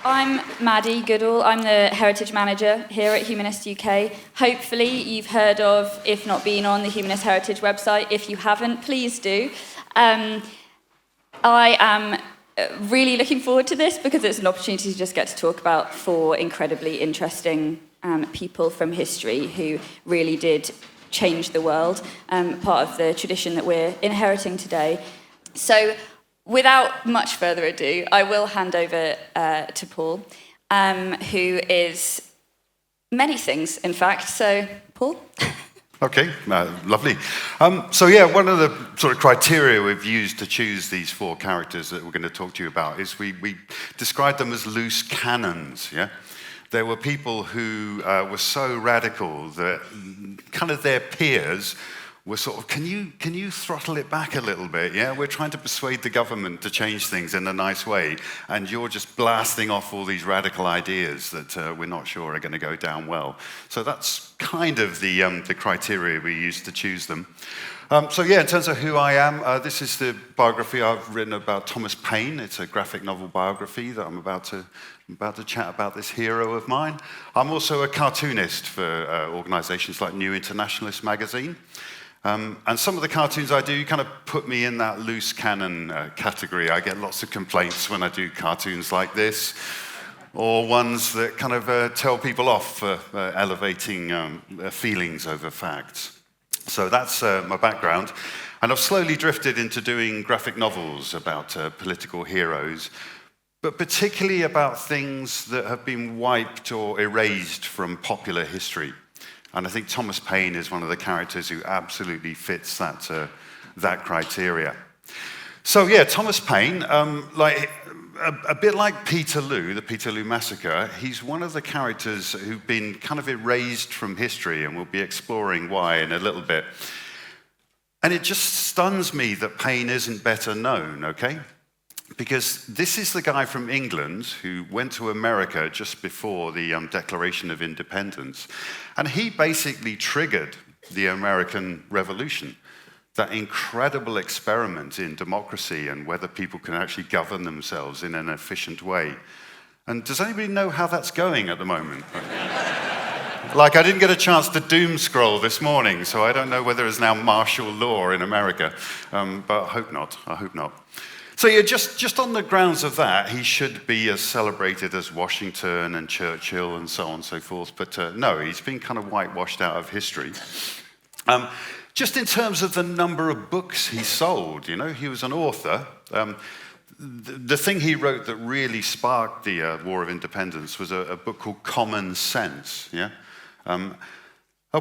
I'm Maddie Goodall. I'm the Heritage Manager here at Humanist UK. Hopefully you've heard of, if not been on, the Humanist Heritage website. If you haven't, please do. I am really looking forward to this because it's an opportunity to just get to talk about four incredibly interesting people from history who really did change the world, part of the tradition that we're inheriting today. So, without much further ado, I will hand over to Paul, who is many things, in fact. So, Paul? Okay, lovely. One of the sort of criteria we've used to choose these four characters that we're going to talk to you about is we described them as loose cannons, yeah? There were people who were so radical that kind of their peers were sort of, can you throttle it back a little bit, yeah? We're trying to persuade the government to change things in a nice way, and you're just blasting off all these radical ideas that we're not sure are going to go down well. So that's kind of the criteria we used to choose them. In terms of who I am, this is the biography I've written about Thomas Paine. It's a graphic novel biography that I'm about to chat about this hero of mine. I'm also a cartoonist for organizations like New Internationalist magazine. And some of the cartoons I do kind of put me in that loose cannon category. I get lots of complaints when I do cartoons like this, or ones that kind of tell people off for elevating feelings over facts. So that's my background. And I've slowly drifted into doing graphic novels about political heroes, but particularly about things that have been wiped or erased from popular history. And I think Thomas Paine is one of the characters who absolutely fits that criteria. So yeah, Thomas Paine, a bit like Peterloo, the Peterloo Massacre, he's one of the characters who've been kind of erased from history, and we'll be exploring why in a little bit. And it just stuns me that Paine isn't better known, okay? Because this is the guy from England who went to America just before the Declaration of Independence. And he basically triggered the American Revolution, that incredible experiment in democracy and whether people can actually govern themselves in an efficient way. And does anybody know how that's going at the moment? I didn't get a chance to doom scroll this morning, so I don't know whether it's now martial law in America. But I hope not. So yeah, just on the grounds of that, he should be as celebrated as Washington and Churchill and so on and so forth. But no, he's been kind of whitewashed out of history. Just in terms of the number of books he sold, he was an author. The thing he wrote that really sparked the War of Independence was a book called Common Sense, yeah?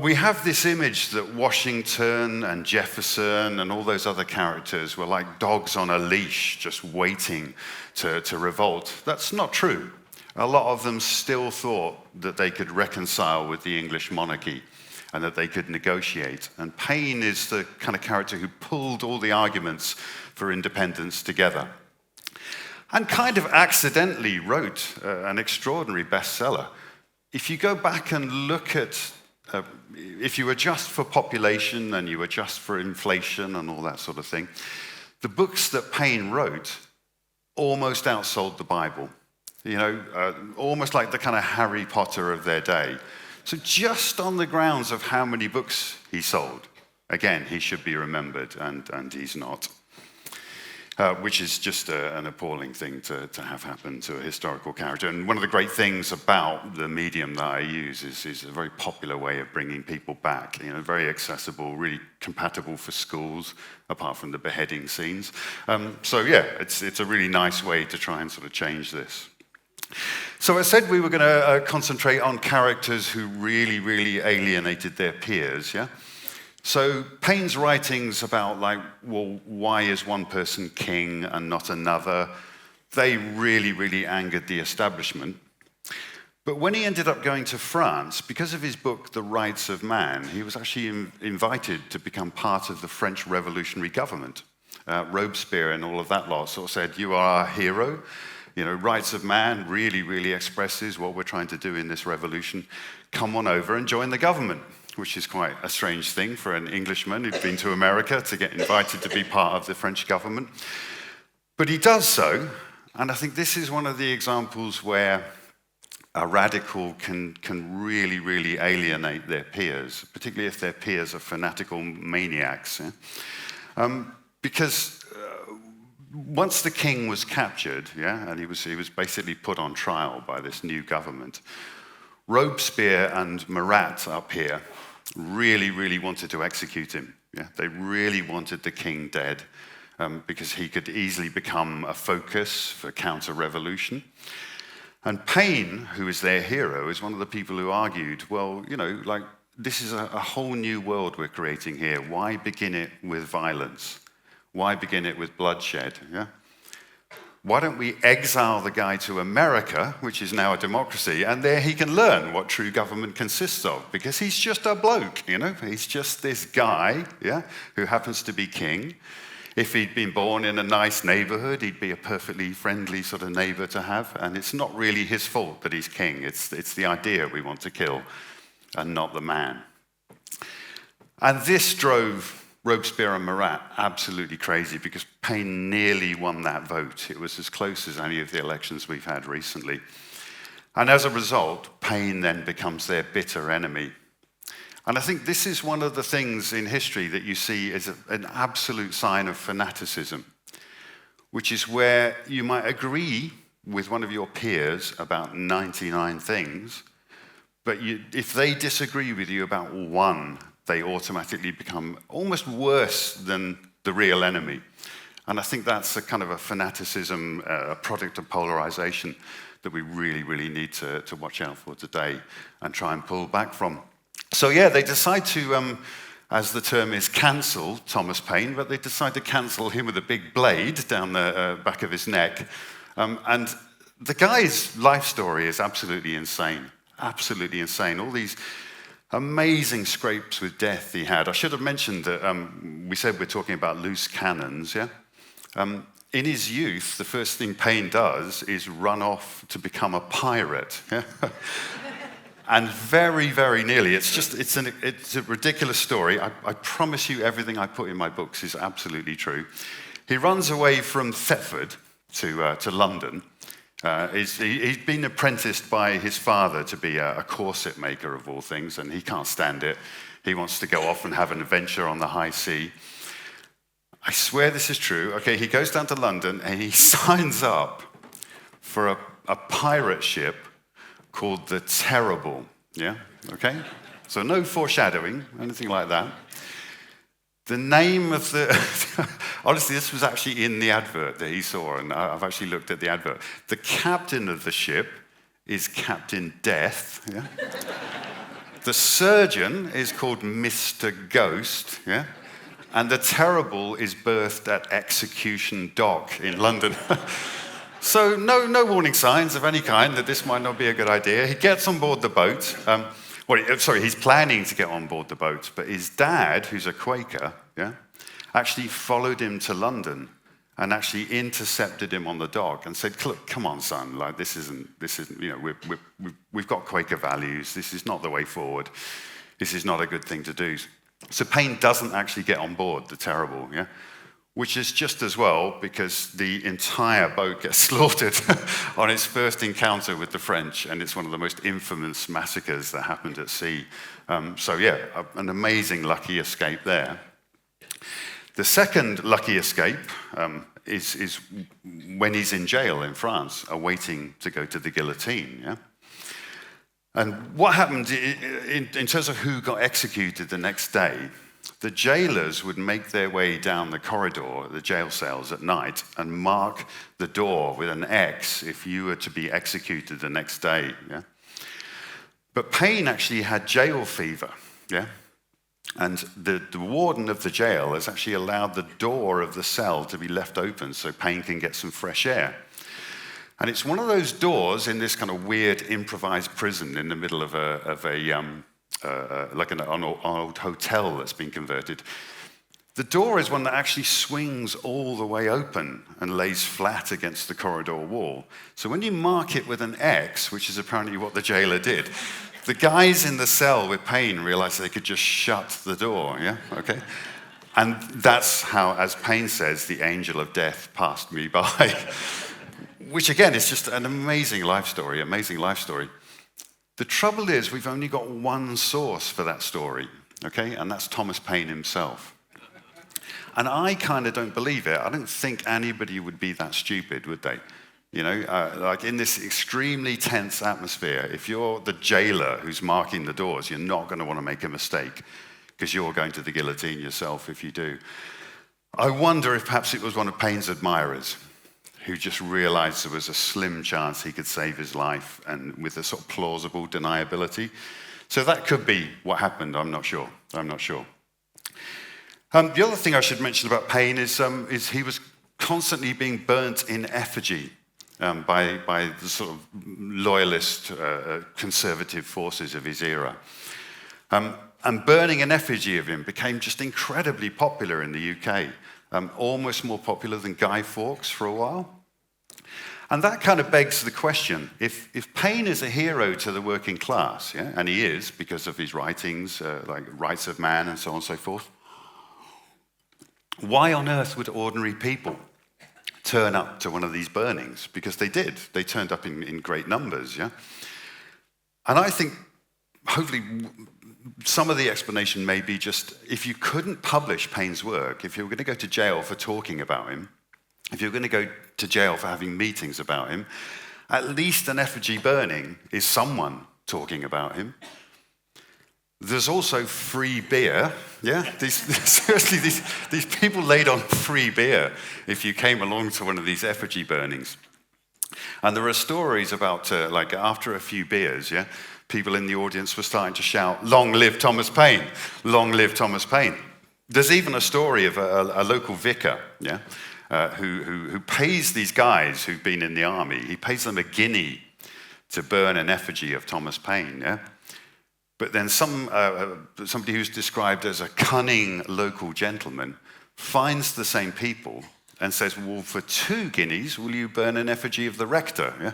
We have this image that Washington and Jefferson and all those other characters were like dogs on a leash, just waiting to revolt. That's not true. A lot of them still thought that they could reconcile with the English monarchy and that they could negotiate. And Paine is the kind of character who pulled all the arguments for independence together. And kind of accidentally wrote an extraordinary bestseller. If you go back and look at if you adjust for population and you adjust for inflation and all that sort of thing, the books that Paine wrote almost outsold the Bible. Almost like the kind of Harry Potter of their day. So just on the grounds of how many books he sold, again, he should be remembered, and he's not. Which is just an appalling thing to have happen to a historical character. And one of the great things about the medium that I use is a very popular way of bringing people back. Very accessible, really compatible for schools, apart from the beheading scenes. It's a really nice way to try and sort of change this. So I said we were going to concentrate on characters who really, really alienated their peers, yeah? So Paine's writings about why is one person king and not another, they really, really angered the establishment. But when he ended up going to France, because of his book, The Rights of Man, he was actually invited to become part of the French revolutionary government. Robespierre and all of that lot sort of said, you are our hero. Rights of Man really, really expresses what we're trying to do in this revolution. Come on over and join the government. Which is quite a strange thing for an Englishman who'd been to America to get invited to be part of the French government. But he does so, And I think this is one of the examples where a radical can really, really alienate their peers, particularly if their peers are fanatical maniacs. Yeah? Because once the king was captured, yeah, and he was basically put on trial by this new government, Robespierre and Marat up here really, really wanted to execute him. Yeah? They really wanted the king dead because he could easily become a focus for counter-revolution. And Paine, who is their hero, is one of the people who argued, well, you know, like, this is a whole new world we're creating here. Why begin it with violence? Why begin it with bloodshed? Yeah? Why don't we exile the guy to America, which is now a democracy, and there he can learn what true government consists of, because he's just a bloke, you know? He's just this guy, yeah, who happens to be king. If he'd been born in a nice neighborhood, he'd be a perfectly friendly sort of neighbor to have, and it's not really his fault that he's king. It's the idea we want to kill, and not the man. And this drove Robespierre and Marat absolutely crazy, because Paine nearly won that vote. It was as close as any of the elections we've had recently. And as a result, Paine then becomes their bitter enemy. And I think this is one of the things in history that you see as an absolute sign of fanaticism, which is where you might agree with one of your peers about 99 things, but if they disagree with you about one, they automatically become almost worse than the real enemy. And I think that's a kind of a fanaticism, a product of polarization that we really, really need to watch out for today and try and pull back from. So yeah, they decide to, as the term is, cancel Thomas Paine, but they decide to cancel him with a big blade down the back of his neck. And the guy's life story is absolutely insane, absolutely insane. All these amazing scrapes with death he had. I should have mentioned that we said we're talking about loose cannons, yeah? In his youth, the first thing Paine does is run off to become a pirate. Yeah? And very, very nearly, it's a ridiculous story. I promise you everything I put in my books is absolutely true. He runs away from Thetford to London. He'd been apprenticed by his father to be a corset maker of all things, and he can't stand it. He wants to go off and have an adventure on the high sea. I swear this is true. Okay, he goes down to London and he signs up for a pirate ship called the Terrible, yeah? Okay? So no foreshadowing, anything like that. The name of the... Honestly, this was actually in the advert that he saw, and I've actually looked at the advert. The captain of the ship is Captain Death, yeah? The surgeon is called Mr. Ghost, yeah? And the Terrible is berthed at Execution Dock in London. So no warning signs of any kind that this might not be a good idea. He gets on board the boat. He's planning to get on board the boat, but his dad, who's a Quaker, yeah, actually followed him to London and actually intercepted him on the dock and said, "Look, come on, son, like this isn't, you know, we've got Quaker values. This is not the way forward. This is not a good thing to do." So Paine doesn't actually get on board the Terrible, yeah. Which is just as well, because the entire boat gets slaughtered on its first encounter with the French, and it's one of the most infamous massacres that happened at sea. So yeah, an amazing lucky escape there. The second lucky escape is when he's in jail in France, awaiting to go to the guillotine, yeah? And what happened in terms of who got executed the next day, the jailers would make their way down the corridor, the jail cells at night, and mark the door with an X if you were to be executed the next day. Yeah? But Paine actually had jail fever, yeah? And the warden of the jail has actually allowed the door of the cell to be left open so Paine can get some fresh air. And it's one of those doors in this kind of weird improvised prison in the middle of like an old hotel that's been converted. The door is one that actually swings all the way open and lays flat against the corridor wall. So when you mark it with an X, which is apparently what the jailer did, the guys in the cell with Paine realized they could just shut the door, yeah? Okay? And that's how, as Paine says, the angel of death passed me by. which again is just an amazing life story, amazing life story. The trouble is we've only got one source for that story, okay? And that's Thomas Paine himself. And I kind of don't believe it. I don't think anybody would be that stupid, would they? You know, like in this extremely tense atmosphere, if you're the jailer who's marking the doors, you're not going to want to make a mistake because you're going to the guillotine yourself if you do. I wonder if perhaps it was one of Paine's admirers who just realized there was a slim chance he could save his life, and with a sort of plausible deniability. So that could be what happened. I'm not sure. The other thing I should mention about Paine is he was constantly being burnt in effigy by the sort of loyalist, conservative forces of his era. And burning an effigy of him became just incredibly popular in the UK, almost more popular than Guy Fawkes for a while. And that kind of begs the question, if Paine is a hero to the working class, yeah, and he is because of his writings, like Rights of Man and so on and so forth, why on earth would ordinary people turn up to one of these burnings? Because they did. They turned up in great numbers, yeah? And I think, hopefully, some of the explanation may be just, if you couldn't publish Paine's work, if you were going to go to jail for talking about him, if you're going to go to jail for having meetings about him, at least an effigy burning is someone talking about him. There's also free beer, yeah? Seriously, these people laid on free beer if you came along to one of these effigy burnings. And there are stories about, like, after a few beers, yeah, people in the audience were starting to shout, "Long live Thomas Paine, long live Thomas Paine." There's even a story of a local vicar, yeah, who pays these guys who've been in the army, he pays them £1 to burn an effigy of Thomas Paine, yeah? But then somebody who's described as a cunning local gentleman finds the same people and says, "Well, for 2 guineas, will you burn an effigy of the rector?" Yeah?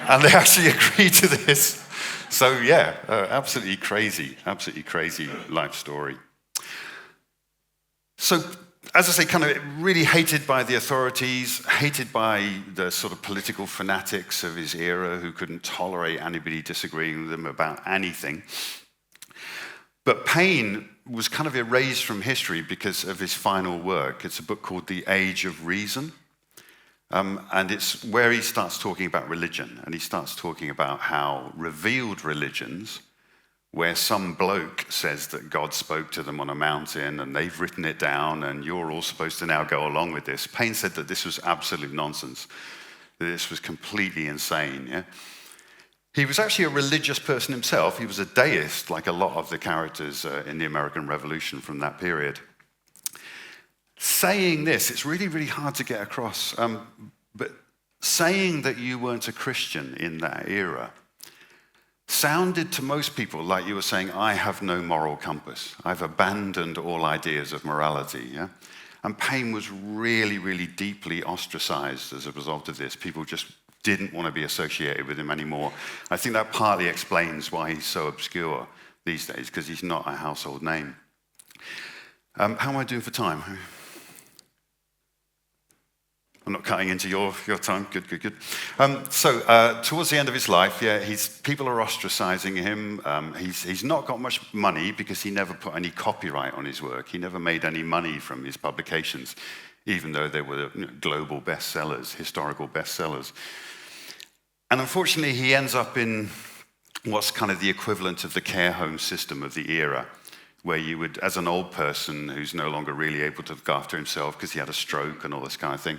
And they actually agree to this. So yeah, absolutely crazy life story. So, as I say, kind of really hated by the authorities, hated by the sort of political fanatics of his era who couldn't tolerate anybody disagreeing with them about anything. But Paine was kind of erased from history because of his final work. It's a book called The Age of Reason. And it's where he starts talking about religion. And he starts talking about how revealed religions, where some bloke says that God spoke to them on a mountain and they've written it down and you're all supposed to now go along with this. Paine said that this was absolute nonsense, that this was completely insane. Yeah? He was actually a religious person himself. He was a deist, like a lot of the characters in the American Revolution from that period. Saying this, it's really, really hard to get across, but saying that you weren't a Christian in that era sounded to most people like you were saying, "I have no moral compass. I've abandoned all ideas of morality." Yeah? And Paine was really, really deeply ostracized as a result of this. People just didn't want to be associated with him anymore. I think that partly explains why he's so obscure these days, because he's not a household name. How am I doing for time? I'm not cutting into your time. Good. So towards the end of his life, yeah, people are ostracizing him. He's not got much money because he never put any copyright on his work. He never made any money from his publications, even though they were global bestsellers, historical bestsellers. And unfortunately, he ends up in what's kind of the equivalent of the care home system of the era, where you would, as an old person who's no longer really able to look after himself because he had a stroke and all this kind of thing,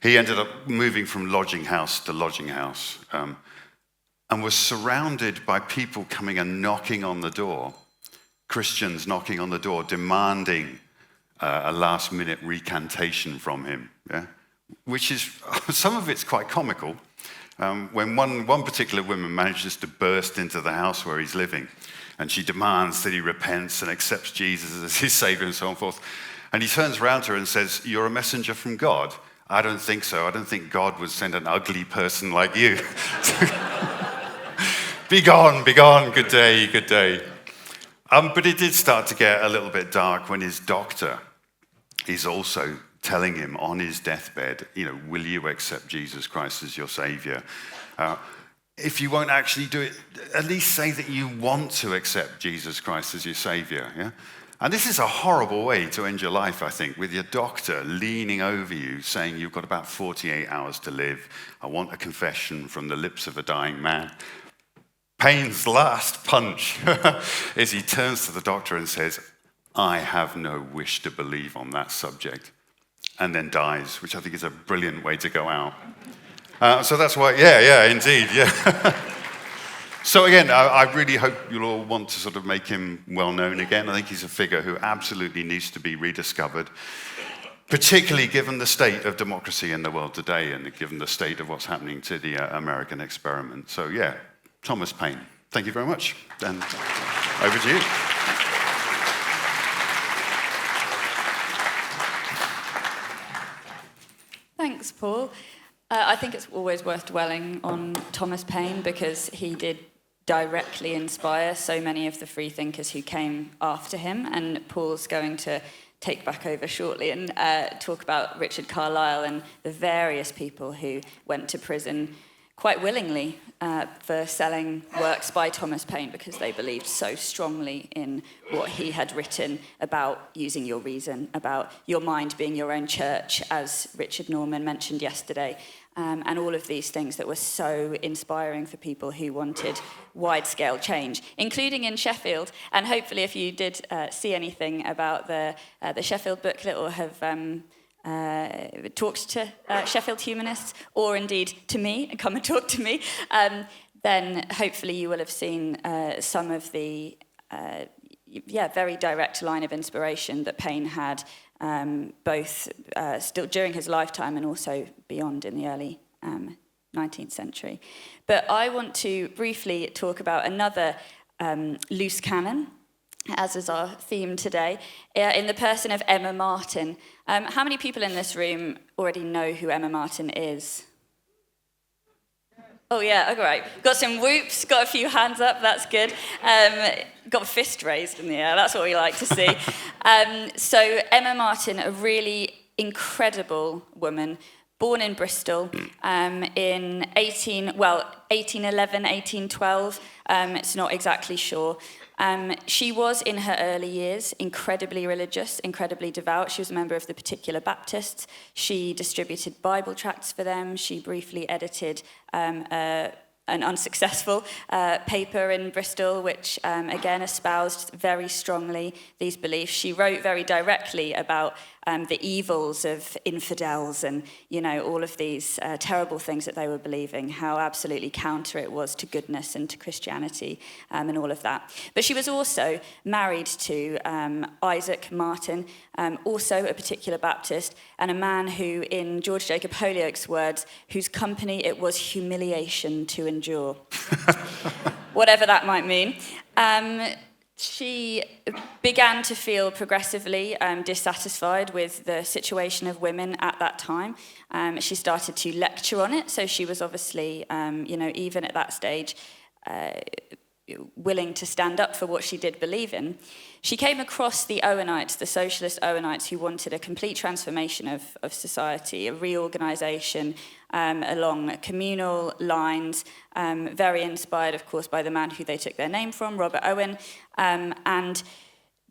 he ended up moving from lodging house to lodging house, and was surrounded by people coming and knocking on the door, Christians knocking on the door, demanding a last-minute recantation from him, yeah? Which is, some of it's quite comical. When one particular woman manages to burst into the house where he's living, and she demands that he repents and accepts Jesus as his savior and so on and forth. And he turns around to her and says, "You're a messenger from God." "I don't think so. I don't think God would send an ugly person like you." Be gone, good day. But it did start to get a little bit dark when his doctor is also telling him on his deathbed, will you accept Jesus Christ as your Savior? If you won't actually do it, at least say that you want to accept Jesus Christ as your Savior. Yeah? And this is a horrible way to end your life, I think, with your doctor leaning over you, saying you've got about 48 hours to live. I want a confession from the lips of a dying man. Paine's last punch is he turns to the doctor and says, I have no wish to believe on that subject, and then dies, which I think is a brilliant way to go out. So that's why, indeed. So again, I really hope you'll all want to sort of make him well known again. I think he's a figure who absolutely needs to be rediscovered, particularly given the state of democracy in the world today and given the state of what's happening to the American experiment. So yeah, Thomas Paine, thank you very much. And over to you. Thanks, Paul. I think it's always worth dwelling on Thomas Paine because he did directly inspire so many of the freethinkers who came after him, and Paul's going to take back over shortly and talk about Richard Carlile and the various people who went to prison quite willingly for selling works by Thomas Paine because they believed so strongly in what he had written about using your reason, about your mind being your own church, as Richard Norman mentioned yesterday, and all of these things that were so inspiring for people who wanted wide-scale change, including in Sheffield. And hopefully if you did see anything about the Sheffield booklet or have talked to Sheffield humanists, or indeed to me, and come and talk to me, then hopefully you will have seen some of the very direct line of inspiration that Paine had, both still during his lifetime and also beyond in the early 19th century. But I want to briefly talk about another loose cannon, as is our theme today, in the person of Emma Martin. How many people in this room already know who Emma Martin is? Oh yeah, all right. Got some whoops, got a few hands up, that's good. Got a fist raised in the air, that's what we like to see. So Emma Martin, a really incredible woman, born in Bristol in 1811, 1812, it's not exactly sure. She was, in her early years, incredibly religious, incredibly devout. She was a member of the Particular Baptists. She distributed Bible tracts for them. She briefly edited an unsuccessful paper in Bristol, which, again, espoused very strongly these beliefs. She wrote very directly about the evils of infidels and, all of these terrible things that they were believing, how absolutely counter it was to goodness and to Christianity and all of that. But she was also married to Isaac Martin, also a Particular Baptist, and a man who, in George Jacob Holyoake's words, whose company it was humiliation to endure. Whatever that might mean. She began to feel progressively dissatisfied with the situation of women at that time. She started to lecture on it, so she was obviously, even at that stage, willing to stand up for what she did believe in. She came across the Owenites, the socialist Owenites, who wanted a complete transformation of society, a reorganisation along communal lines, very inspired, of course, by the man who they took their name from, Robert Owen, and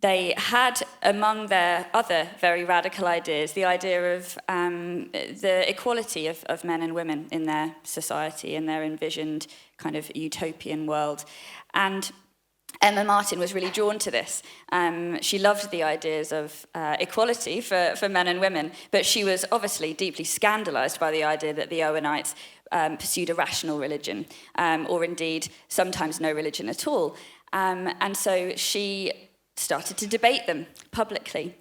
they had, among their other very radical ideas, the idea of the equality of men and women in their society, in their envisioned kind of utopian world. And Emma Martin was really drawn to this. She loved the ideas of equality for men and women, but she was obviously deeply scandalised by the idea that the Owenites pursued a rational religion, or indeed sometimes no religion at all. And so she started to debate them publicly.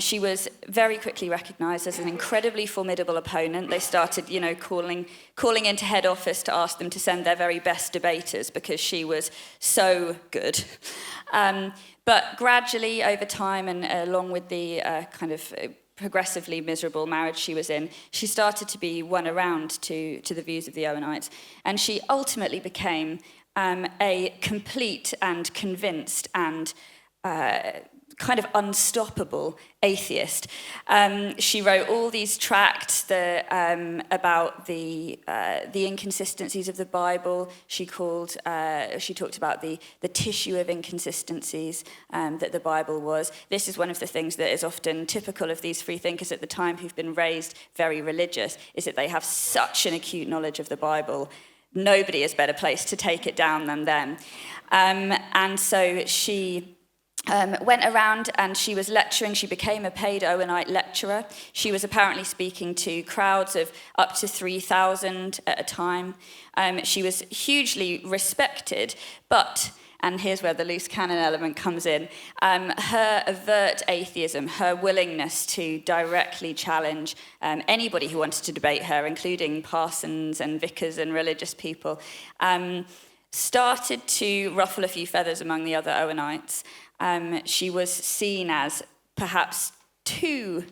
She was very quickly recognised as an incredibly formidable opponent. They started, calling into head office to ask them to send their very best debaters because she was so good. But gradually, over time, and along with the kind of progressively miserable marriage she was in, she started to be won around to the views of the Owenites. And she ultimately became a complete and convinced and kind of unstoppable atheist. She wrote all these tracts about the inconsistencies of the Bible. She talked about the tissue of inconsistencies that the Bible was. This is one of the things that is often typical of these free thinkers at the time who've been raised very religious, is that they have such an acute knowledge of the Bible. Nobody is better placed to take it down than them. And so she went around and she was lecturing. She became a paid Owenite lecturer. She was apparently speaking to crowds of up to 3,000 at a time. She was hugely respected, but, and here's where the loose cannon element comes in, her overt atheism, her willingness to directly challenge anybody who wanted to debate her, including parsons and vicars and religious people, started to ruffle a few feathers among the other Owenites. She was seen as perhaps too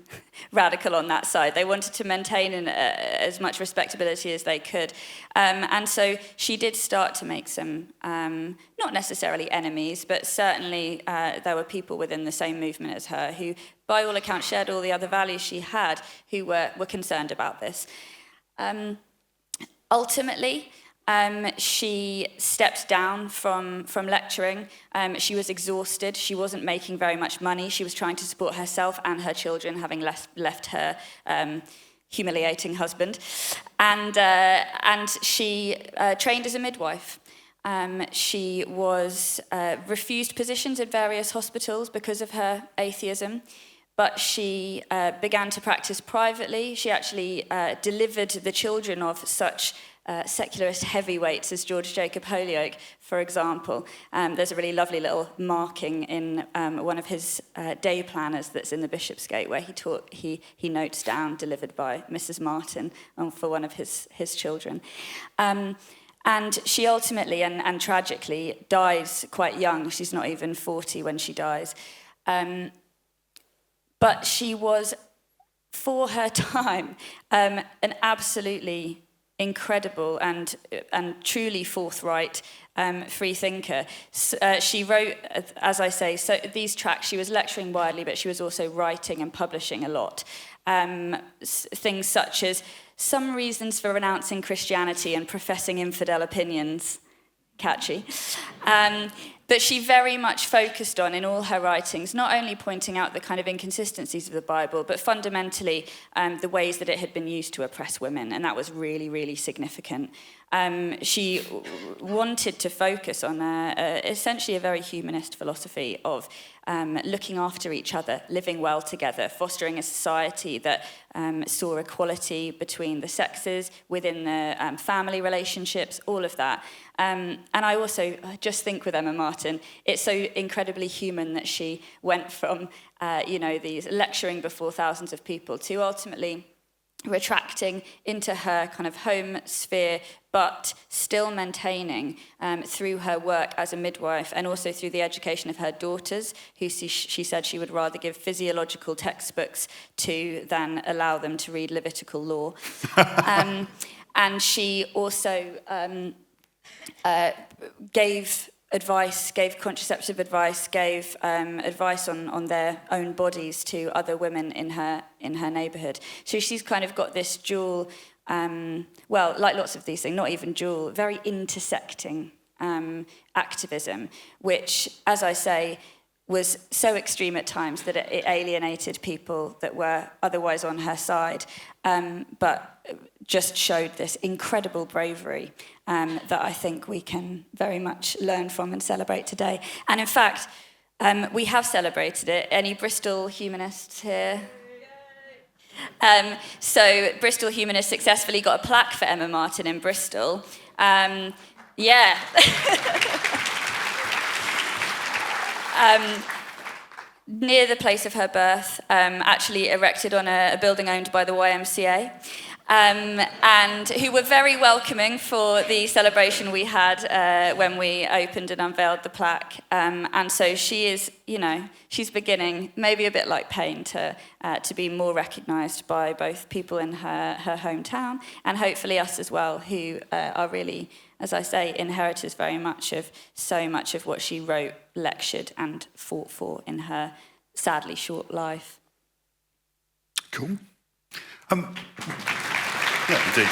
radical on that side. They wanted to maintain as much respectability as they could. And so she did start to make some, not necessarily enemies, but certainly there were people within the same movement as her who, by all accounts, shared all the other values she had, who were concerned about this. Ultimately, she stepped down from lecturing. She was exhausted. She wasn't making very much money. She was trying to support herself and her children, having left her humiliating husband. And she trained as a midwife. She was refused positions in various hospitals because of her atheism. But she began to practice privately. She actually delivered the children of such secularist heavyweights as George Jacob Holyoake, for example. There's a really lovely little marking in one of his day planners that's in the Bishopsgate, where he notes down, delivered by Mrs. Martin, for one of his children. And she ultimately, and tragically, dies quite young. She's not even 40 when she dies. But she was, for her time, an absolutely incredible and truly forthright free thinker. She wrote, as I say, so these tracts. She was lecturing widely, but she was also writing and publishing a lot. Things such as some reasons for renouncing Christianity and professing infidel opinions. Catchy. But she very much focused on, in all her writings, not only pointing out the kind of inconsistencies of the Bible, but fundamentally the ways that it had been used to oppress women, and that was really, really significant. She wanted to focus on essentially a very humanist philosophy of looking after each other, living well together, fostering a society that saw equality between the sexes, within the family relationships, all of that. And I also just think with Emma Martin, it's so incredibly human that she went from, these lecturing before thousands of people to ultimately retracting into her kind of home sphere, but still maintaining through her work as a midwife and also through the education of her daughters, who she said she would rather give physiological textbooks to than allow them to read Levitical law. And she also gave contraceptive advice, gave advice on their own bodies to other women in her neighbourhood. So she's kind of got this dual, like lots of these things, not even dual, very intersecting activism, which, as I say, was so extreme at times that it alienated people that were otherwise on her side, but just showed this incredible bravery that I think we can very much learn from and celebrate today. And in fact, we have celebrated it. Any Bristol humanists here? So Bristol Humanists successfully got a plaque for Emma Martin in Bristol. Yeah. Near the place of her birth, actually erected on a building owned by the YMCA, and who were very welcoming for the celebration we had when we opened and unveiled the plaque. And so she is, she's beginning, maybe a bit like Paine, to be more recognised by both people in her hometown and hopefully us as well, who are really, as I say, inheritors very much of so much of what she wrote, lectured and fought for in her sadly short life. Cool. Yeah, indeed.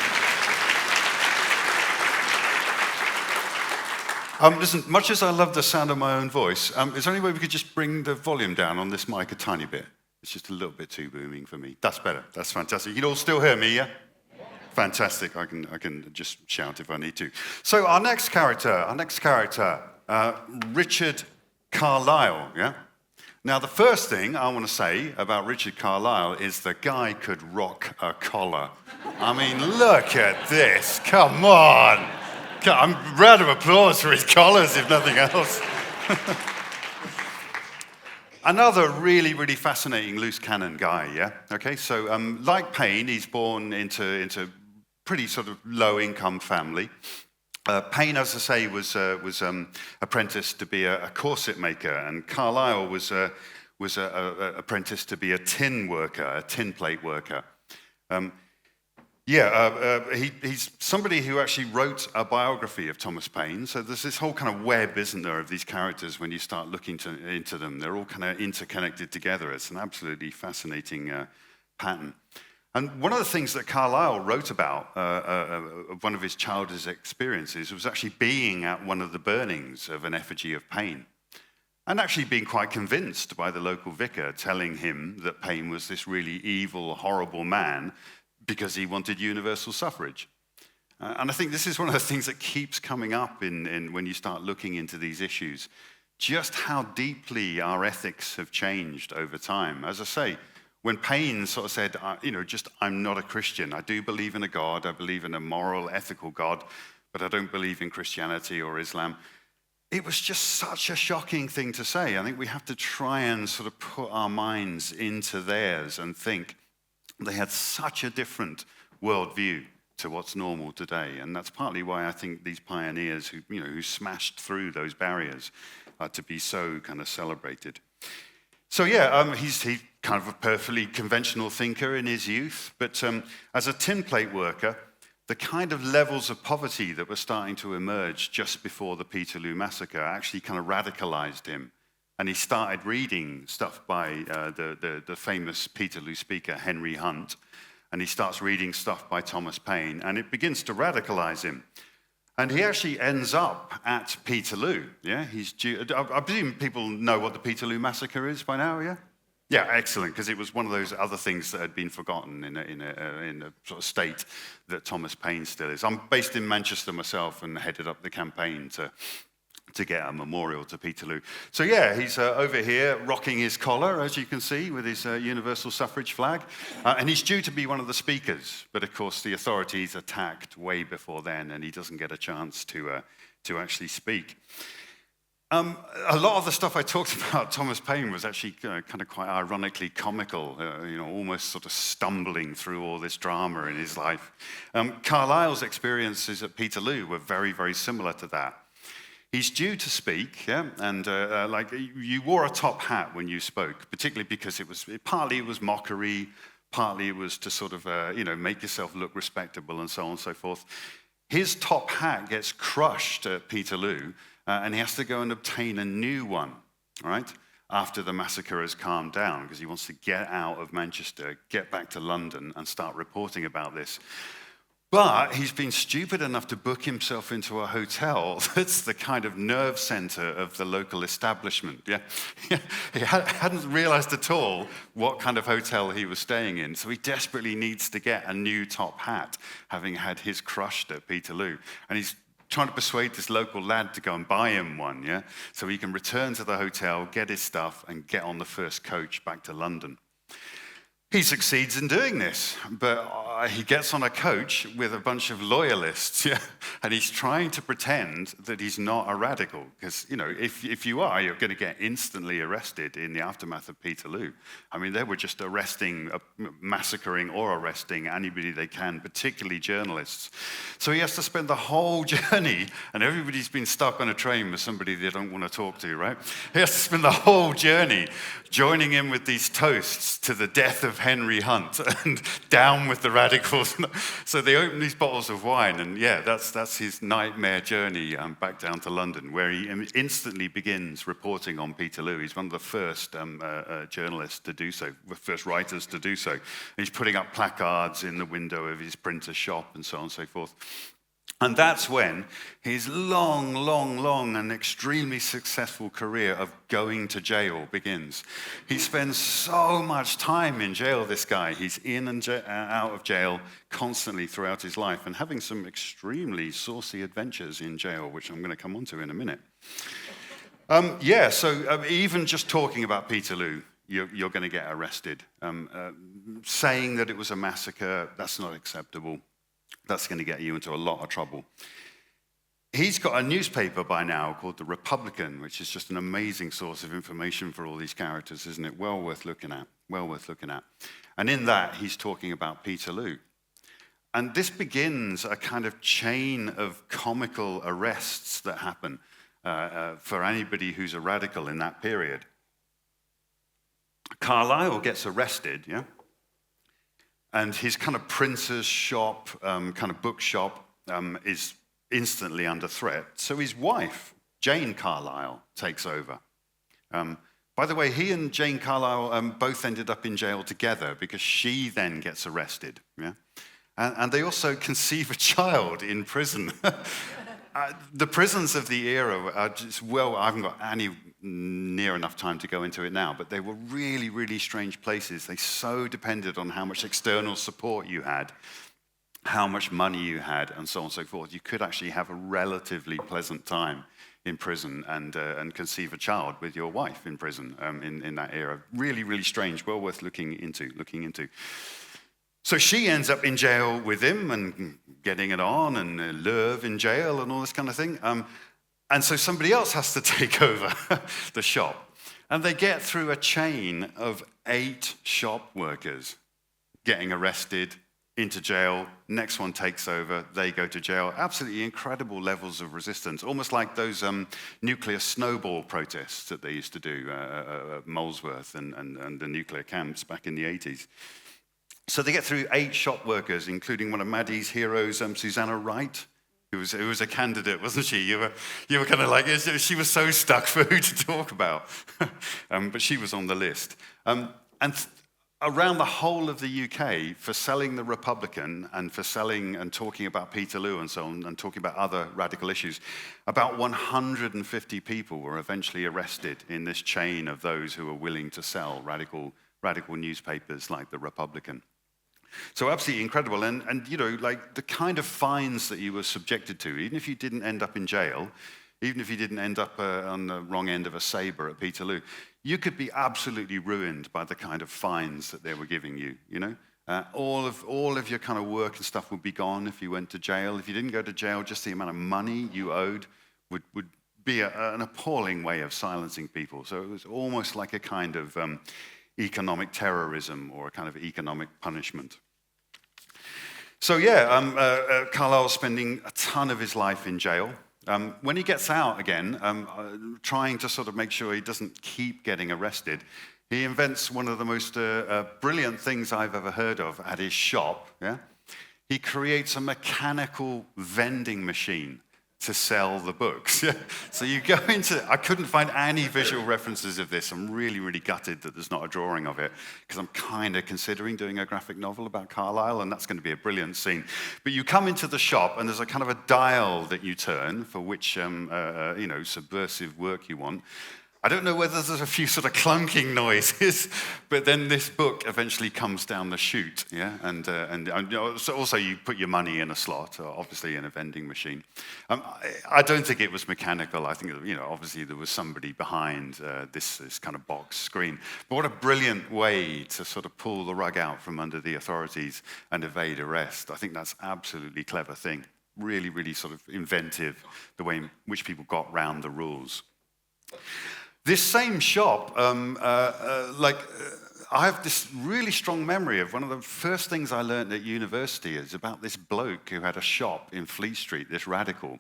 Listen, much as I love the sound of my own voice, is there any way we could just bring the volume down on this mic a tiny bit? It's just a little bit too booming for me. That's better. That's fantastic. You can all still hear me, yeah? Fantastic. I can just shout if I need to. So our next character, Richard Carlile, yeah? Now, the first thing I want to say about Richard Carlile is the guy could rock a collar. I mean, look at this. Come on. Round of applause for his collars, if nothing else. Another really, really fascinating loose cannon guy, yeah? Okay, so like Paine, he's born into pretty sort of low-income family. Paine, as I say, was apprenticed to be a corset maker, and Carlile was apprenticed to be a tin worker, a tin plate worker. He's somebody who actually wrote a biography of Thomas Paine. So there's this whole kind of web, isn't there, of these characters when you start looking into them. They're all kind of interconnected together. It's an absolutely fascinating pattern. And one of the things that Carlile wrote about, one of his childhood experiences, was actually being at one of the burnings of an effigy of Paine, and actually being quite convinced by the local vicar telling him that Paine was this really evil, horrible man because he wanted universal suffrage. And I think this is one of the things that keeps coming up in when you start looking into these issues, just how deeply our ethics have changed over time. As I say, when Paine sort of said, I'm not a Christian. I do believe in a God. I believe in a moral, ethical God, but I don't believe in Christianity or Islam. It was just such a shocking thing to say. I think we have to try and sort of put our minds into theirs and think they had such a different worldview to what's normal today. And that's partly why I think these pioneers who smashed through those barriers are to be so kind of celebrated. So he's kind of a perfectly conventional thinker in his youth, but as a tin plate worker, the kind of levels of poverty that were starting to emerge just before the Peterloo massacre actually kind of radicalized him. And he started reading stuff by the famous Peterloo speaker, Henry Hunt, and he starts reading stuff by Thomas Paine, and it begins to radicalize him. And he actually ends up at Peterloo. Yeah, I presume people know what the Peterloo massacre is by now. Yeah, yeah, excellent, because it was one of those other things that had been forgotten in a sort of state that Thomas Paine still is. I'm based in Manchester myself and headed up the campaign to get a memorial to Peterloo. So he's over here rocking his collar, as you can see, with his universal suffrage flag. And he's due to be one of the speakers. But of course, the authorities attacked way before then, and he doesn't get a chance to actually speak. A lot of the stuff I talked about Thomas Paine was actually kind of quite ironically comical, almost sort of stumbling through all this drama in his life. Carlyle's experiences at Peterloo were very, very similar to that. He's due to speak, and you wore a top hat when you spoke, particularly because partly it was mockery, partly it was to sort of make yourself look respectable and so on and so forth. His top hat gets crushed at Peterloo, and he has to go and obtain a new one, right, after the massacre has calmed down, because he wants to get out of Manchester, get back to London, and start reporting about this. But he's been stupid enough to book himself into a hotel that's the kind of nerve center of the local establishment. Yeah, he hadn't realized at all what kind of hotel he was staying in, so he desperately needs to get a new top hat, having had his crushed at Peterloo. And he's trying to persuade this local lad to go and buy him one, so he can return to the hotel, get his stuff, and get on the first coach back to London. He succeeds in doing this, but he gets on a coach with a bunch of loyalists, and he's trying to pretend that he's not a radical, because, if you are, you're going to get instantly arrested in the aftermath of Peterloo. I mean, they were just massacring or arresting anybody they can, particularly journalists. So he has to spend the whole journey, and everybody's been stuck on a train with somebody they don't want to talk to, right? He has to spend the whole journey joining in with these toasts to the death of Henry Hunt and down with the radicals. So they open these bottles of wine, and yeah, that's his nightmare journey back down to London, where he instantly begins reporting on Peterloo. He's one of the first journalists to do so, the first writers to do so. And he's putting up placards in the window of his printer's shop and so on and so forth. And that's when his long and extremely successful career of going to jail begins. He spends so much time in jail, this guy. He's in and out of jail constantly throughout his life and having some extremely saucy adventures in jail, which I'm going to come on to in a minute. So even just talking about Peterloo, you're going to get arrested. Saying that it was a massacre, that's not acceptable. That's going to get you into a lot of trouble. He's got a newspaper by now called The Republican, which is just an amazing source of information for all these characters, isn't it? Well worth looking at. And in that, he's talking about Peterloo. And this begins a kind of chain of comical arrests that happen for anybody who's a radical in that period. Carlile gets arrested, yeah? And his kind of printer's shop, kind of bookshop, is instantly under threat. So his wife, Jane Carlile, takes over. By the way, he and Jane Carlile both ended up in jail together because she then gets arrested. Yeah? And they also conceive a child in prison. The prisons of the era are just, I haven't got any near enough time to go into it now, but they were really, really strange places. They so depended on how much external support you had, how much money you had, and so on and so forth. You could actually have a relatively pleasant time in prison and conceive a child with your wife in prison in that era. Really, really strange, well worth looking into. So she ends up in jail with him and getting it on, and Lerv in jail and all this kind of thing. And so somebody else has to take over the shop. And they get through a chain of 8 shop workers getting arrested, into jail, next one takes over, they go to jail. Absolutely incredible levels of resistance, almost like those nuclear snowball protests that they used to do at Molesworth and the nuclear camps back in the 80s. So they get through 8 shop workers, including one of Maddie's heroes, Susanna Wright, who was a candidate, wasn't she? You were kind of like, she was so stuck for who to talk about. But she was on the list. Around the whole of the UK, for selling the Republican and for selling and talking about Peterloo and so on, and talking about other radical issues, about 150 people were eventually arrested in this chain of those who were willing to sell radical newspapers like the Republican. So absolutely incredible. And you know, like the kind of fines that you were subjected to, even if you didn't end up in jail, even if you didn't end up on the wrong end of a saber at Peterloo, you could be absolutely ruined by the kind of fines that they were giving you, you know? All of your kind of work and stuff would be gone if you went to jail. If you didn't go to jail, just the amount of money you owed would be an appalling way of silencing people. So it was almost like a kind of economic terrorism or a kind of economic punishment. So yeah, Carlile's spending a ton of his life in jail. When he gets out again, trying to sort of make sure he doesn't keep getting arrested, he invents one of the most brilliant things I've ever heard of at his shop. Yeah? He creates a mechanical vending machine to sell the books. So you go into, I couldn't find any visual references of this. I'm really, really gutted that there's not a drawing of it, because I'm kind of considering doing a graphic novel about Carlile, and that's going to be a brilliant scene. But you come into the shop, and there's a kind of a dial that you turn for which, subversive work you want. I don't know whether there's a few sort of clunking noises, but then this book eventually comes down the chute, yeah? And so also you put your money in a slot, obviously in a vending machine. I don't think it was mechanical. I think, obviously there was somebody behind this kind of box screen. But what a brilliant way to sort of pull the rug out from under the authorities and evade arrest. I think that's absolutely clever thing. Really, really sort of inventive, the way in which people got round the rules. This same shop, I have this really strong memory of one of the first things I learned at university is about this bloke who had a shop in Fleet Street, this radical,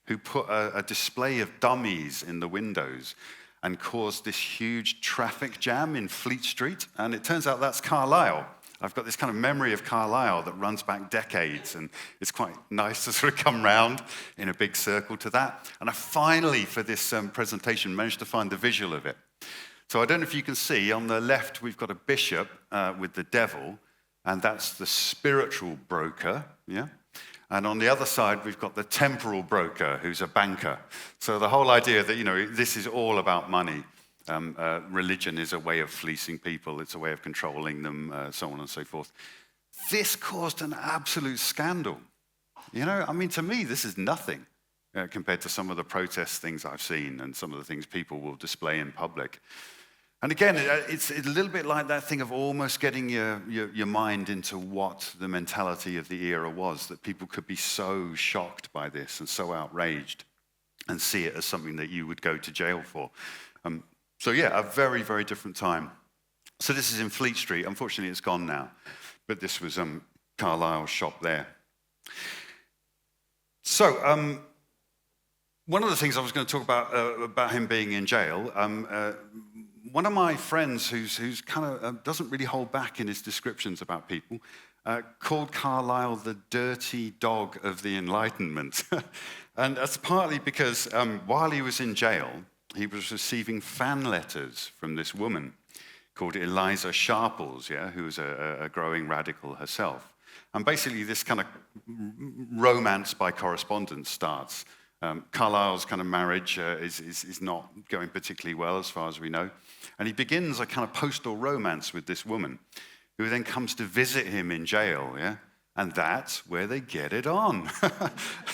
who put a display of dummies in the windows and caused this huge traffic jam in Fleet Street. And it turns out that's Carlile. I've got this kind of memory of Carlile that runs back decades, and it's quite nice to sort of come round in a big circle to that. And I finally, for this presentation, managed to find the visual of it. So I don't know if you can see, on the left we've got a bishop with the devil, and that's the spiritual broker, yeah? And on the other side, we've got the temporal broker, who's a banker. So the whole idea that, this is all about money. Religion is a way of fleecing people. It's a way of controlling them, so on and so forth. This caused an absolute scandal. To me, this is nothing compared to some of the protest things I've seen and some of the things people will display in public. And again, it's a little bit like that thing of almost getting your mind into what the mentality of the era was, that people could be so shocked by this and so outraged and see it as something that you would go to jail for. So yeah, a very, very different time. So this is in Fleet Street. Unfortunately, it's gone now. But this was Carlile's shop there. So one of the things I was going to talk about him being in jail, one of my friends who's kind of doesn't really hold back in his descriptions about people, called Carlile the dirty dog of the Enlightenment. And that's partly because while he was in jail, he was receiving fan letters from this woman called Eliza Sharples, who was a growing radical herself. And basically this kind of romance by correspondence starts. Carlyle's kind of marriage is not going particularly well as far as we know. And he begins a kind of postal romance with this woman, who then comes to visit him in jail, And that's where they get it on.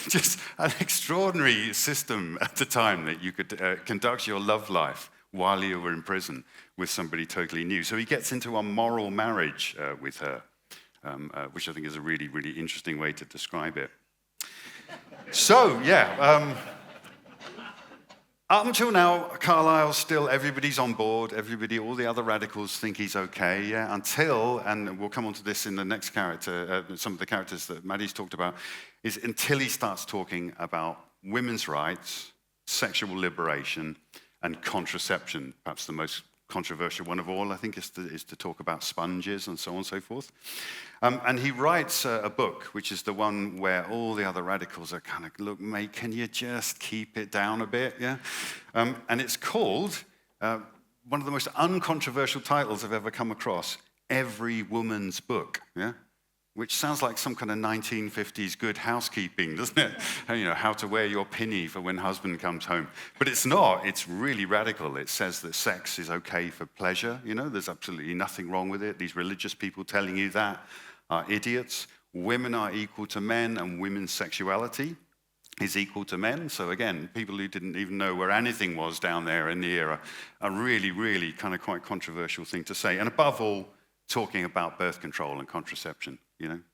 Just an extraordinary system at the time that you could conduct your love life while you were in prison with somebody totally new. So he gets into a moral marriage with her, which I think is a really, really interesting way to describe it. So, up until now, Carlyle's still, everybody's on board, all the other radicals think he's okay, until, and we'll come on to this in the next character, some of the characters that Maddie's talked about, is until he starts talking about women's rights, sexual liberation, and contraception. Perhaps the most controversial one of all, I think, is to talk about sponges and so on and so forth. And he writes a book, which is the one where all the other radicals are kind of, look, mate, can you just keep it down a bit, And it's called, one of the most uncontroversial titles I've ever come across, Every Woman's Book, Which sounds like some kind of 1950s good housekeeping, doesn't it? How to wear your pinny for when husband comes home. But it's not. It's really radical. It says that sex is okay for pleasure. There's absolutely nothing wrong with it. These religious people telling you that are idiots. Women are equal to men, and women's sexuality is equal to men. So again, people who didn't even know where anything was down there in the era, a really, really kind of quite controversial thing to say. And above all, talking about birth control and contraception.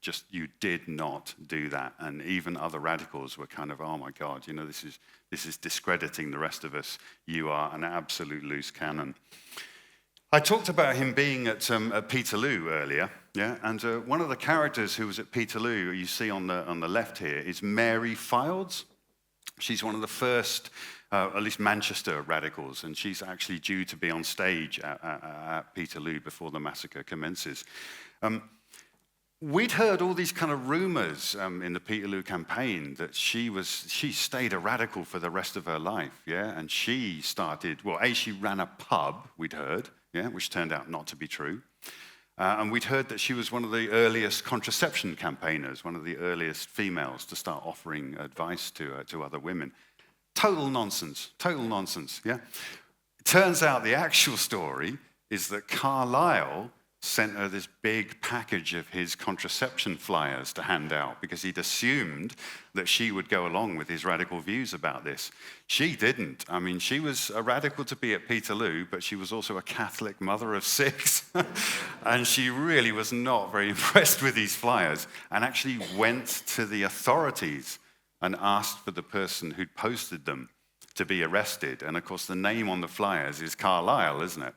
Just you did not do that. And even other radicals were kind of, oh my God, this is discrediting the rest of us. You are an absolute loose cannon. I talked about him being at Peterloo earlier, and one of the characters who was at Peterloo, you see on the left here, is Mary Fildes. She's one of the first, at least Manchester radicals, and she's actually due to be on stage at Peterloo before the massacre commences. We'd heard all these kind of rumors in the Peterloo campaign that she stayed a radical for the rest of her life, and she started, she ran a pub, we'd heard, which turned out not to be true. And we'd heard that she was one of the earliest contraception campaigners, one of the earliest females to start offering advice to other women. Total nonsense, It turns out the actual story is that Carlile sent her this big package of his contraception flyers to hand out because he'd assumed that she would go along with his radical views about this. She didn't. She was a radical to be at Peterloo, but she was also a Catholic mother of 6. And she really was not very impressed with these flyers and actually went to the authorities and asked for the person who'd posted them to be arrested. And of course, the name on the flyers is Carlile, isn't it?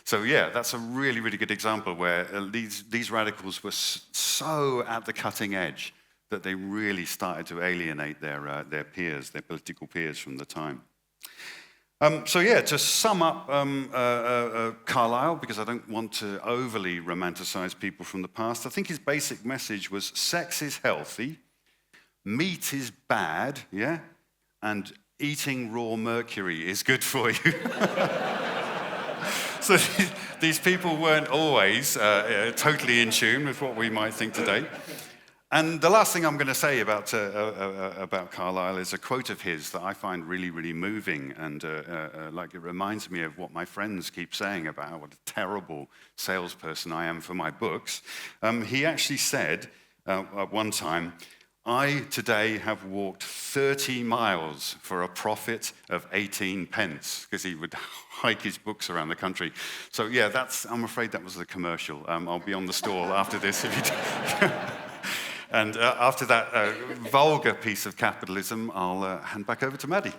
So that's a really, really good example where these radicals were so at the cutting edge that they really started to alienate their peers, their political peers from the time. To sum up Carlile, because I don't want to overly romanticize people from the past, I think his basic message was sex is healthy, meat is bad, yeah, and eating raw mercury is good for you. So these people weren't always totally in tune with what we might think today. And the last thing I'm going to say about Carlile is a quote of his that I find really, really moving, and it reminds me of what my friends keep saying about what a terrible salesperson I am for my books. He actually said at one time, "I today have walked 30 miles for a profit of 18 pence," because he would hike his books around the country. So yeah, I'm afraid that was the commercial. I'll be on the stall after this if you do. And after that vulgar piece of capitalism, I'll hand back over to Maddie.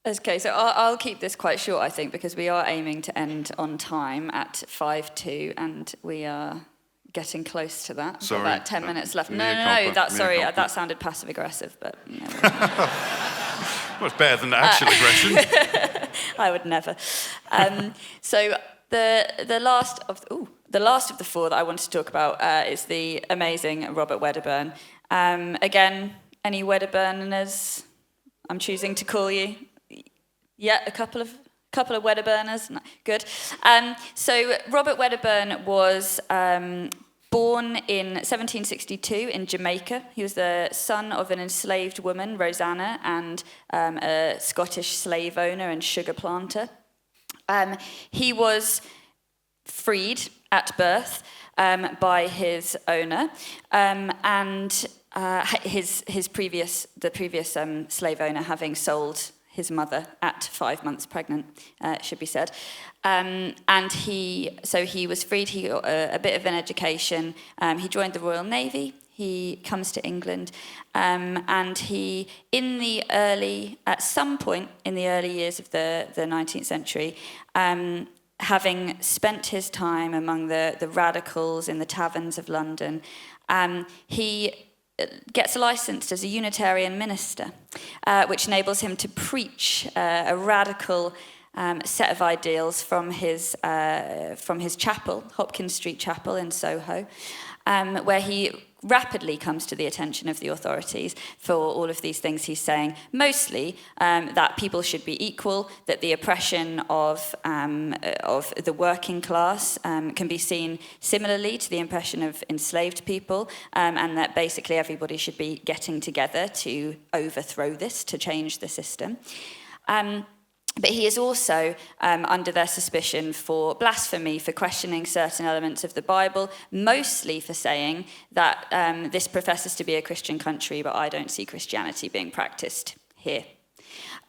Okay, so I'll keep this quite short, I think, because we are aiming to end on time at 5:02, and we are getting close to that. Sorry. About 10 minutes left. No, that sounded passive-aggressive, but... No. Well, it's better than actual aggression. I would never. So the last of the four that I wanted to talk about is the amazing Robert Wedderburn. Again, any Wedderburners? I'm choosing to call you. Yeah, a couple of Wedderburners. No, good. So Robert Wedderburn was born in 1762 in Jamaica. He was the son of an enslaved woman, Rosanna, and a Scottish slave owner and sugar planter. He was freed at birth by his owner, and the previous slave owner having sold his mother at 5 months pregnant, it should be said. And he was freed. He got a bit of an education. He joined the Royal Navy. He comes to England, and he, at some point in the early years of the 19th century, having spent his time among the radicals in the taverns of London, he gets licensed as a Unitarian minister, which enables him to preach a radical set of ideals from his chapel, Hopkins Street Chapel in Soho, where he rapidly comes to the attention of the authorities for all of these things he's saying, mostly that people should be equal, that the oppression of the working class can be seen similarly to the oppression of enslaved people, and that basically everybody should be getting together to overthrow this, to change the system. But he is also under their suspicion for blasphemy, for questioning certain elements of the Bible, mostly for saying that this professes to be a Christian country, but I don't see Christianity being practiced here.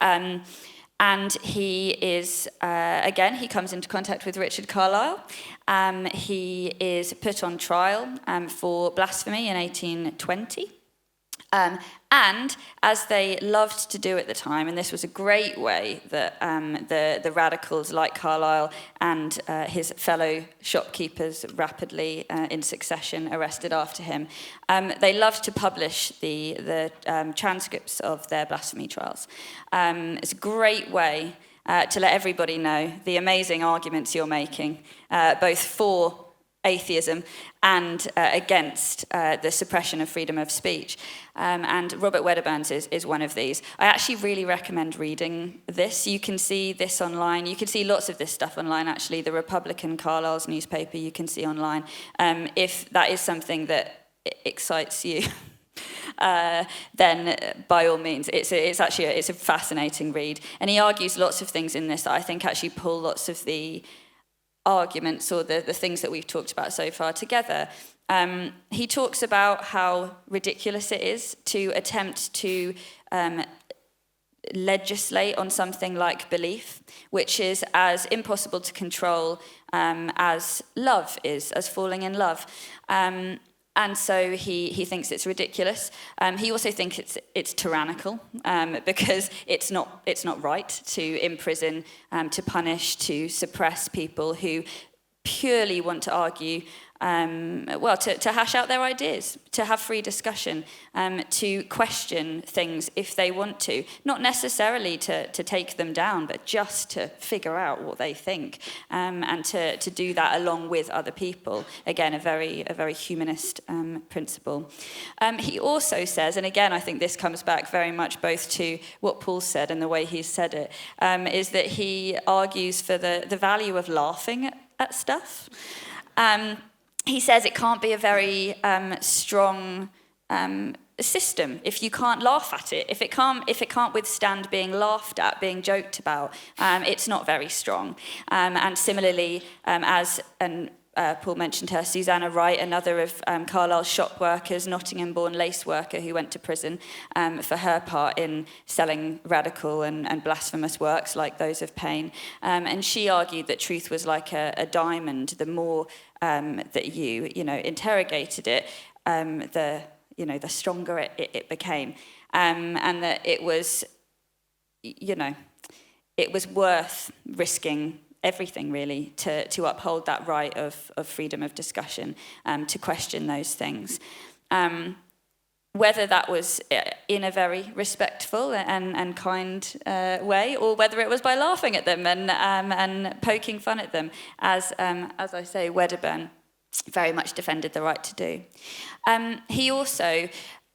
And he is, again, he comes into contact with Richard Carlile. He is put on trial for blasphemy in 1820. And as they loved to do at the time, and this was a great way that the radicals like Carlile and his fellow shopkeepers rapidly in succession arrested after him, they loved to publish the transcripts of their blasphemy trials. It's a great way to let everybody know the amazing arguments you're making, both for atheism and against the suppression of freedom of speech. And Robert Wedderburn's is one of these. I actually really recommend reading this. You can see this online. You can see lots of this stuff online, actually. The Republican Carlile's newspaper you can see online. If that is something that excites you, then by all means, it's a fascinating read. And he argues lots of things in this that I think actually pull lots of the arguments or the things that we've talked about so far together. He talks about how ridiculous it is to attempt to legislate on something like belief, which is as impossible to control as love is, as falling in love. And so he thinks it's ridiculous. He also thinks it's tyrannical because it's not right to imprison, to punish, to suppress people who purely want to argue to hash out their ideas, to have free discussion, to question things if they want to, not necessarily to take them down, but just to figure out what they think, and to do that along with other people. Again, a very humanist principle. He also says, and again, I think this comes back very much both to what Paul said and the way he said it, is that he argues for the value of laughing at stuff. He says it can't be a very strong system if you can't laugh at it. If it can't withstand being laughed at, being joked about, it's not very strong. And similarly, Paul mentioned her, Susanna Wright, another of Carlile's shop workers, Nottingham-born lace worker who went to prison for her part in selling radical and blasphemous works like those of Paine. And she argued that truth was like a diamond. The more that you interrogated it, the stronger it became, and that it was worth risking everything really to uphold that right of freedom of discussion, to question those things. Whether that was in a very respectful and kind way, or whether it was by laughing at them and poking fun at them, as I say, Wedderburn very much defended the right to do. He also,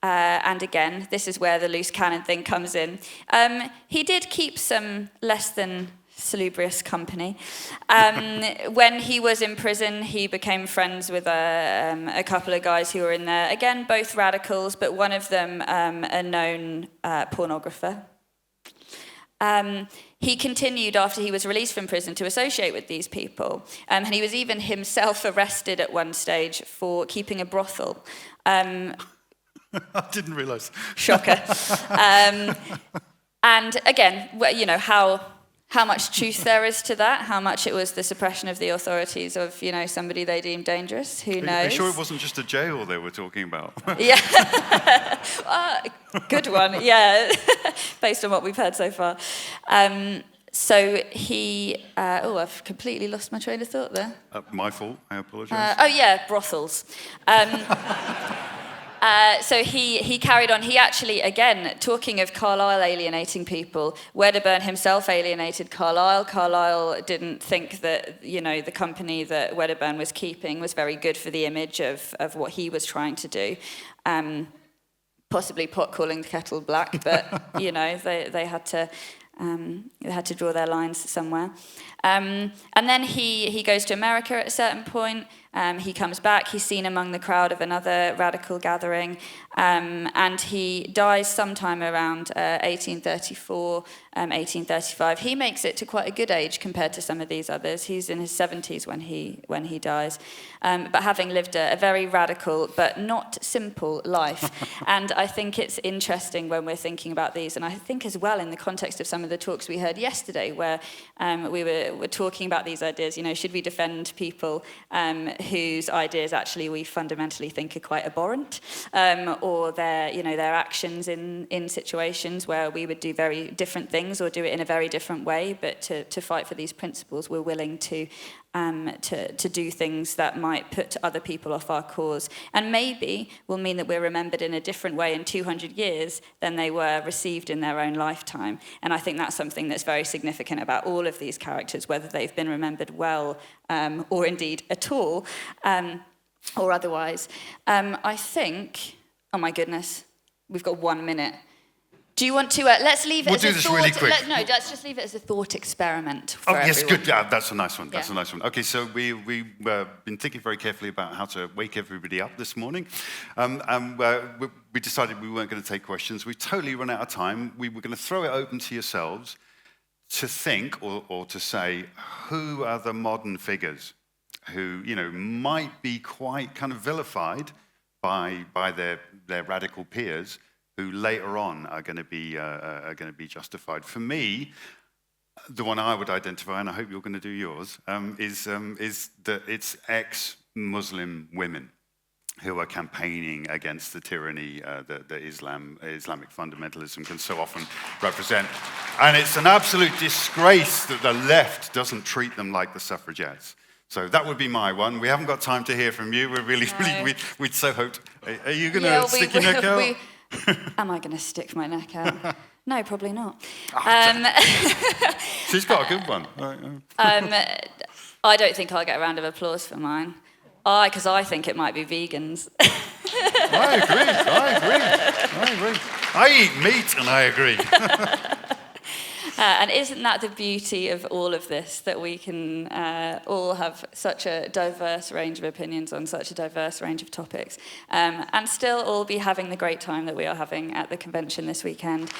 and again, this is where the loose cannon thing comes in, he did keep some less than salubrious company. When he was in prison, he became friends with a couple of guys who were in there. Again, both radicals, but one of them a known pornographer. He continued after he was released from prison to associate with these people. And he was even himself arrested at one stage for keeping a brothel. I didn't realise. Shocker. And again, how much truth there is to that, how much it was the suppression of the authorities of, somebody they deemed dangerous, who knows? Are you sure it wasn't just a jail they were talking about? Yeah. Good one, yeah, based on what we've heard so far. So he, I've completely lost my train of thought there. My fault, I apologise. Brothels. So he carried on. He actually, again, talking of Carlile alienating people, Wedderburn himself alienated Carlile. Carlile didn't think that, the company that Wedderburn was keeping was very good for the image of what he was trying to do. Possibly pot calling the kettle black, but, they had to draw their lines somewhere. And then he goes to America at a certain point. He comes back. He's seen among the crowd of another radical gathering. And he dies sometime around 1834, 1835. He makes it to quite a good age compared to some of these others. He's in his 70s when he dies. But having lived a very radical but not simple life. And I think it's interesting when we're thinking about these, and I think as well in the context of some of the talks we heard yesterday, where we were talking about these ideas, should we defend people whose ideas actually we fundamentally think are quite abhorrent, or their actions in situations where we would do very different things or do it in a very different way, but to fight for these principles, we're willing to do things that might put other people off our cause, and maybe will mean that we're remembered in a different way in 200 years than they were received in their own lifetime. And I think that's something that's very significant about all of these characters, whether they've been remembered well or indeed at all, or otherwise. I think, oh my goodness, we've got 1 minute. Do you want to, let's leave it we'll as a thought. We'll do this really quick. Let's just leave it as a thought experiment for everyone. Yes, good. Yeah, that's a nice one. That's Yeah. a nice one. Okay, so we've been thinking very carefully about how to wake everybody up this morning. We decided we weren't going to take questions. We totally run out of time. We were going to throw it open to yourselves to think or to say, who are the modern figures who, might be quite kind of vilified by their radical peers, who later on are going to be justified. For me, the one I would identify, and I hope you're going to do yours, is that it's ex-Muslim women who are campaigning against the tyranny that Islamic fundamentalism can so often represent. And it's an absolute disgrace that the left doesn't treat them like the suffragettes. So that would be my one. We haven't got time to hear from you. We'd so hoped. Are you going to stick your neck out? Am I going to stick my neck out? No, probably not. She's got a good one. I don't think I'll get a round of applause for mine. Because I think it might be vegans. I agree. I eat meat and I agree. And isn't that the beauty of all of this, that we can all have such a diverse range of opinions on such a diverse range of topics, and still all be having the great time that we are having at the convention this weekend.